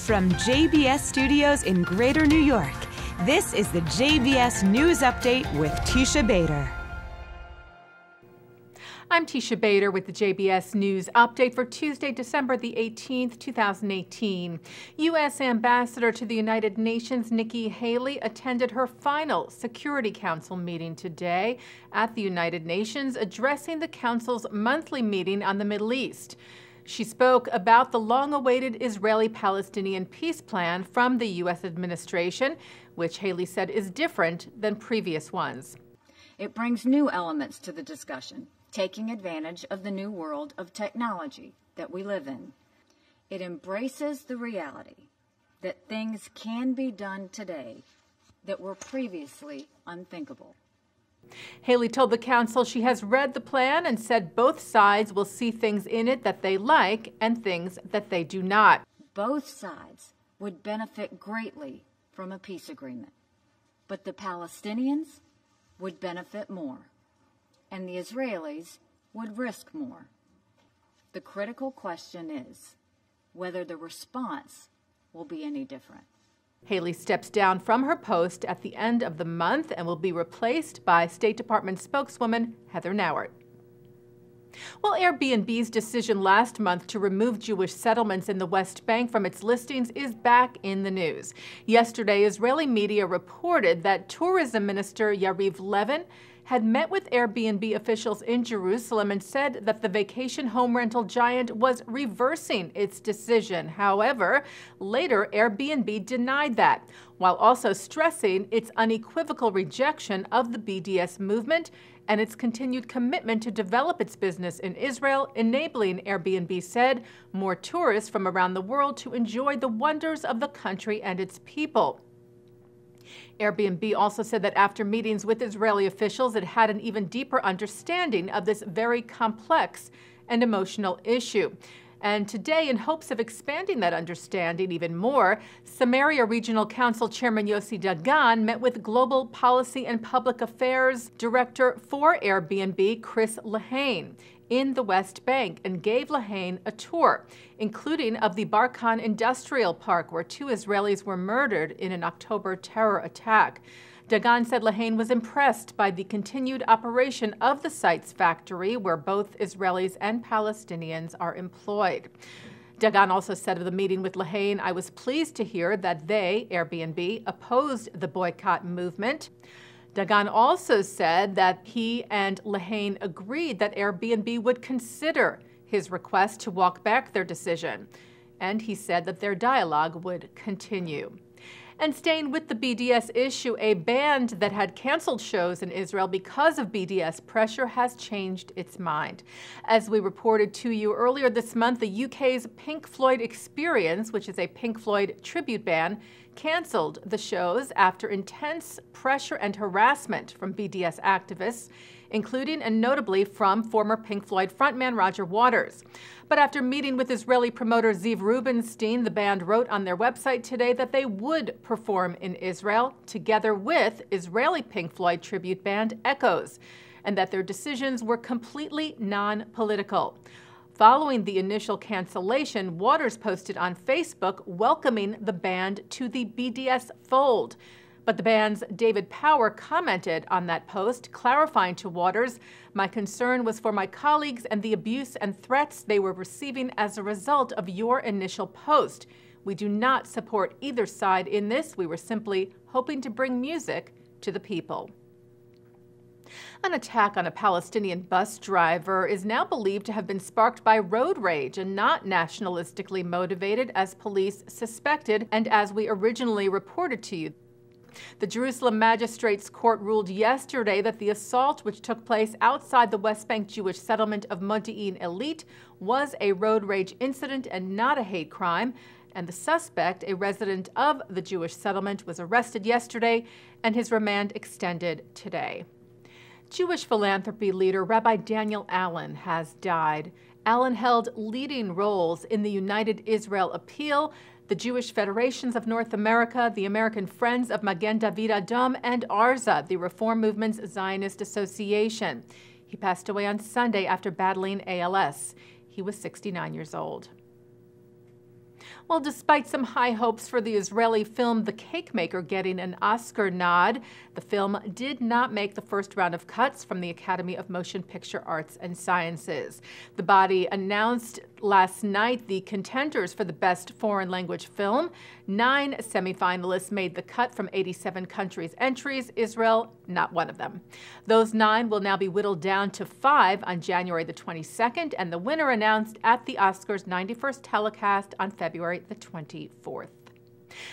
From JBS Studios in Greater New York, this is the JBS News Update with Teisha Bader. I'm Teisha Bader with the JBS News Update for Tuesday, December the 18th, 2018. U.S. Ambassador to the United Nations Nikki Haley attended her final Security Council meeting today at the United Nations, addressing the Council's monthly meeting on the Middle East. She spoke about the long-awaited Israeli-Palestinian peace plan from the U.S. administration, which Haley said is different than previous ones. It brings new elements to the discussion, taking advantage of the new world of technology that we live in. It embraces the reality that things can be done today that were previously unthinkable. Haley told the council she has read the plan and said both sides will see things in it that they like and things that they do not. Both sides would benefit greatly from a peace agreement, but the Palestinians would benefit more, and the Israelis would risk more. The critical question is whether the response will be any different. Haley steps down from her post at the end of the month and will be replaced by State Department spokeswoman Heather Nauert. Well, Airbnb's decision last month to remove Jewish settlements in the West Bank from its listings is back in the news. Yesterday, Israeli media reported that Tourism Minister Yariv Levin had met with Airbnb officials in Jerusalem and said that the vacation home rental giant was reversing its decision. However, later Airbnb denied that, while also stressing its unequivocal rejection of the BDS movement and its continued commitment to develop its business in Israel, enabling, Airbnb said, more tourists from around the world to enjoy the wonders of the country and its people. Airbnb also said that after meetings with Israeli officials, it had an even deeper understanding of this very complex and emotional issue. And today, in hopes of expanding that understanding even more, Samaria Regional Council Chairman Yossi Dagan met with Global Policy and Public Affairs Director for Airbnb, Chris Lehane, in the West Bank and gave Lehane a tour, including of the Barkan Industrial Park, where 2 Israelis were murdered in an October terror attack. Dagan said Lehane was impressed by the continued operation of the site's factory, where both Israelis and Palestinians are employed. Dagan also said of the meeting with Lehane, "I was pleased to hear that they, Airbnb, opposed the boycott movement." Dagan also said that he and Lehane agreed that Airbnb would consider his request to walk back their decision, and he said that their dialogue would continue. And staying with the BDS issue, a band that had canceled shows in Israel because of BDS pressure has changed its mind. As we reported to you earlier this month, the UK's Pink Floyd Experience, which is a Pink Floyd tribute band, canceled the shows after intense pressure and harassment from BDS activists, including and notably from former Pink Floyd frontman Roger Waters. But after meeting with Israeli promoter Ziv Rubenstein, the band wrote on their website today that they would perform in Israel together with Israeli Pink Floyd tribute band Echoes, and that their decisions were completely non-political. Following the initial cancellation, Waters posted on Facebook welcoming the band to the BDS fold. But the band's David Power commented on that post, clarifying to Waters, "My concern was for my colleagues and the abuse and threats they were receiving as a result of your initial post. We do not support either side in this. We were simply hoping to bring music to the people." An attack on a Palestinian bus driver is now believed to have been sparked by road rage and not nationalistically motivated, as police suspected and as we originally reported to you. The Jerusalem Magistrates Court ruled yesterday that the assault, which took place outside the West Bank Jewish settlement of Modi'in Elit, was a road rage incident and not a hate crime. And the suspect, a resident of the Jewish settlement, was arrested yesterday and his remand extended today. Jewish philanthropy leader Rabbi Daniel Allen has died. Allen held leading roles in the United Israel Appeal, the Jewish Federations of North America, the American Friends of Magen David Adom, and ARZA, the Reform Movement's Zionist Association. He passed away on Sunday after battling ALS. He was 69 years old. Well, despite some high hopes for the Israeli film The Cake Maker getting an Oscar nod, the film did not make the first round of cuts from the Academy of Motion Picture Arts and Sciences. The body announced last night the contenders for the Best Foreign Language Film. 9 semifinalists made the cut from 87 countries' entries. Israel, not one of them. Those 9 will now be whittled down to 5 on January the 22nd, and the winner announced at the Oscars' 91st telecast on February the 24th.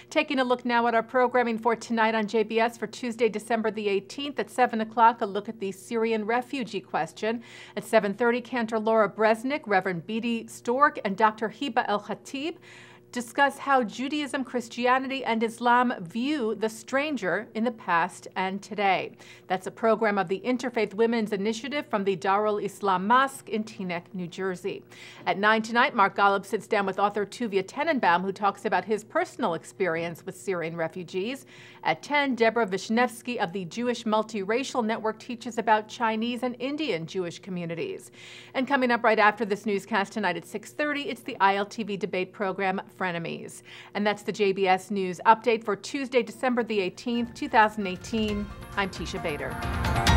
Taking a look now at our programming for tonight on JBS for Tuesday, December the 18th at 7 o'clock, a look at the Syrian refugee question. At 7:30, Cantor Laura Bresnik, Reverend Beatty Stork, and Dr. Hiba El-Khatib discuss how Judaism, Christianity, and Islam view the stranger in the past and today. That's a program of the Interfaith Women's Initiative from the Darul Islam Mosque in Teaneck, New Jersey. At 9 tonight, Mark Golub sits down with author Tuvia Tenenbaum, who talks about his personal experience with Syrian refugees. At 10, Deborah Vishnevsky of the Jewish Multiracial Network teaches about Chinese and Indian Jewish communities. And coming up right after this newscast tonight at 6:30, it's the ILTV debate program, Frenemies. And that's the JBS News Update for Tuesday, December the 18th, 2018. I'm Teisha Bader.